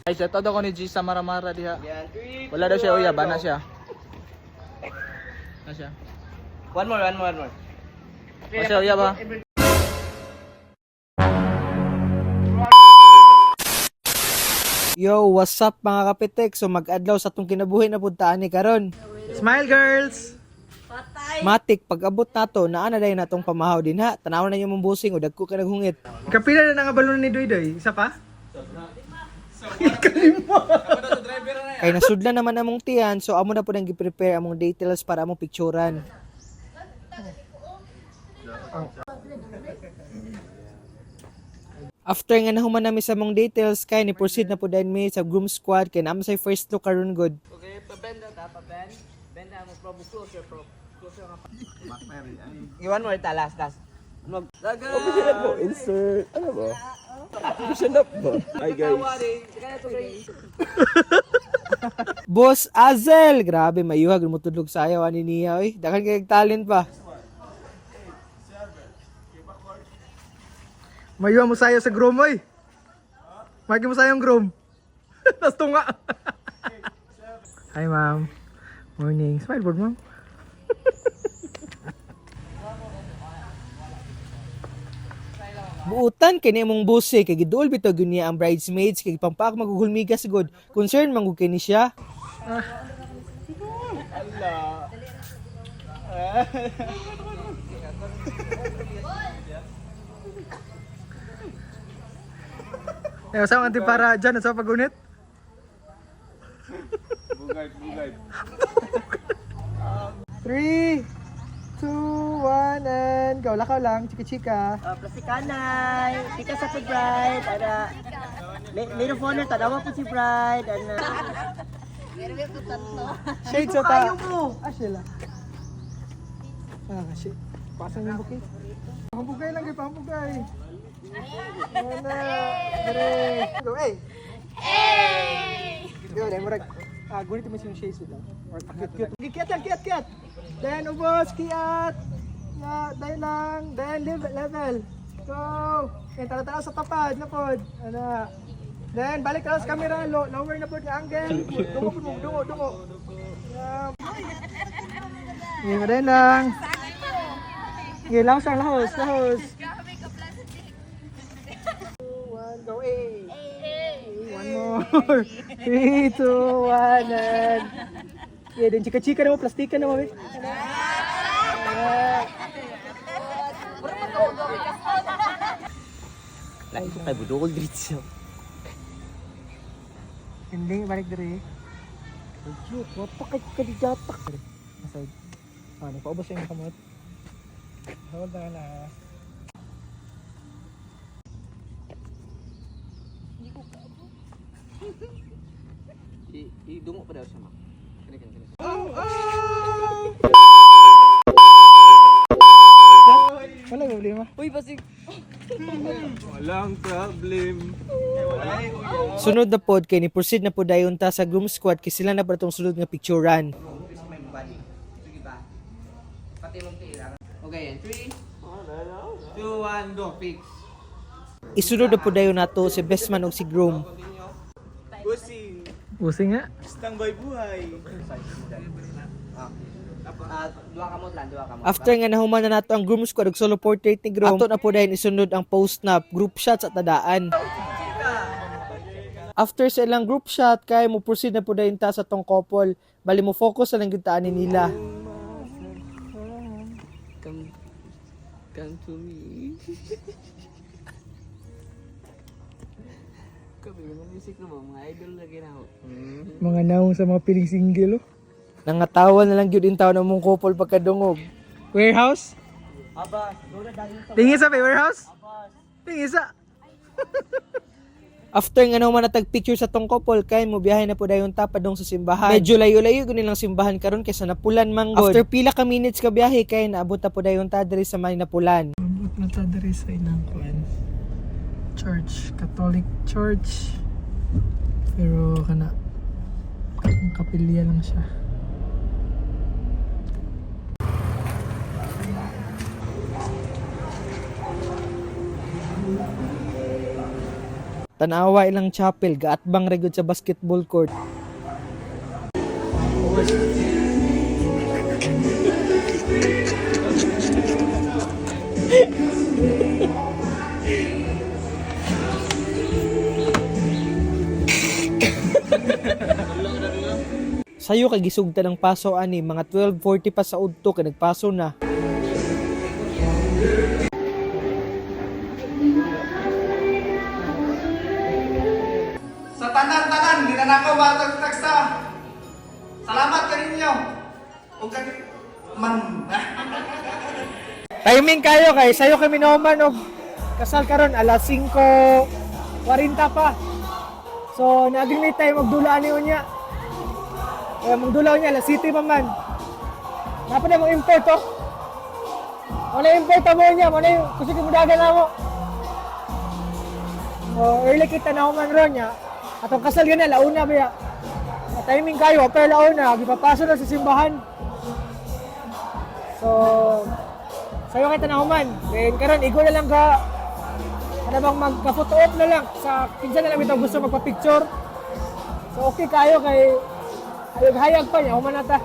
Ay, set out ako ni G sa Maramara diha. Wala daw siya uya, bana siya. Na siya. One more. O siya uya ba? Yo, what's up mga kapitek? So mag-adlaw sa tong kinabuhi na puntaan ni karon. Smile girls. Matik pag-abot nato naa na dayon natong pamahaw din ha. Tanaw na niyo mong busing o dagko ka naghungit. Kapila na nga balon ni Doydoy? Isa pa? Kay nasudlan naman among tiyan, so amo na po nang gi-prepare among details para among picturean. After nga nahuman namin sa among details, kay ni proceed na po din mi sa groom squad kay naman say first look karon good. Okay, pabenda ta, paben. Benda mo probo closer nga pa. Iwan mo ita last. Mag daga. Insert. Ano ba? Open up ba? Hi guys. Boss Azel, grabe mayuhag mo tudlog sayaw ani niya oy. Dakan kay talent pa. Mayuha mo sayo sa groom oy. Magi mo sayong groom. Tas tunga. Hi ma'am. Morning. Smile board ma'am. Buutan kini imong busi kay giduol bitaw gyud niya ang bridesmaids kay pampak maguhulmigas gud. Concern man gud kini siya. Eh, sa mga para dyan sa pagunit? Bugay. 3, 2, 1, and go. Lakaw lang, chika-chika. Plastikanay, tika sa si bride, ada later phone tadawa ko si bride, ana. Shade sa ta. Ah, sila. Ah, shit. Pasang yung bukit. Pambugay lang kayo, pambugay. Mana? Dire. Go, hey! Hey! Go, dahil murag. Gunit mo yung shades sila. Cute. Kiat. Then, ubos, kiat. Yeah, dahil lang. Then, level. Go! Yan, tala-tala sa tapad na pod. Ano? Then, balik ka sa camera. Lower na pod yung angle. Dungo. Yan, dahil lang. Yan lang siyang lahos. 1, go, hey! One more. 3, 2, 1, and... Yeah, din chika-chika na mo, plastikan na mo. Lain ko kay budol dito. Ending, balik diri. Ayun, wapa kay kadijatak. Aside. Nagpaubos yung kamot. Hold on na. Idungo pa daw siya, ma. Kani. Walang problema. Uy, basig. Walang problem. Sunod na pod kay ni proceed na po dayon ta sa groom squad kay sila na pa tong sulod nga picturean. Sige ba? Pati mong tira. Okay, and 3, 2, 1, go, fix. Isunod na po dayon nato si best man og si groom. Using nga. Standby buhay. Dua kamot. After nga nahuman na nato ang groom squad og solo portrait ni groom, ato na po dayon isunod ang post snap, group shots at tadaan. After sa ilang group shot kay mo proceed na po dayon ta sa tong couple, bali mo focus sa lang gyud taan nila. Come to me. Kabi mo music na mo, mga idol lagi na ako. Mga naong sa mga piling single, oh. Nangatawa na lang gyud in taon among couple pagkadungog. Warehouse? Aba, doon dahil sa Tingin sa warehouse? Tingin sa. After nga naman natag picture sa tong couple kay mo biyahe na po dayon ta padong sa simbahan. Medyo layo-layo gud nilang simbahan karon kaysa Napulan manggod. After pila ka minutes ka biyahe kay naabot na po dayon ta diri sa Napulan. Abot na ta diri sa ilang kuan. Church, Catholic Church. Pero kana kapilya lang siya. Tanawa ilang chapel, gaatbang regod sa basketball court. Sayo kay gisugta ng paso ani mga 12:40 pa sa udto kay nagpaso na. Sa tanan-tanan, di na nako matag-teksta. Salamat ka ninyo. O ka man. Timing kayo kay sayo kami nauman og kasal karon alas 5:40 pa. So nag-agree tayo magdulaan ni unya. Magdulaw niya alas 7 pa man. Napa na mo import to? Wala import mo niya, wala yung kasi kimudagan na mo. Early kita na man ron niya. Atong kasal gana launa ba ya? Timing kayo, pero launa gipapasok na sa simbahan. So sayo kita na human. Then karon igo na lang ka ano bang magka-photo op na lang sa pinsan na lang ito gusto magpa-picture. So okay kayo kay hayag pa niya, human na ta.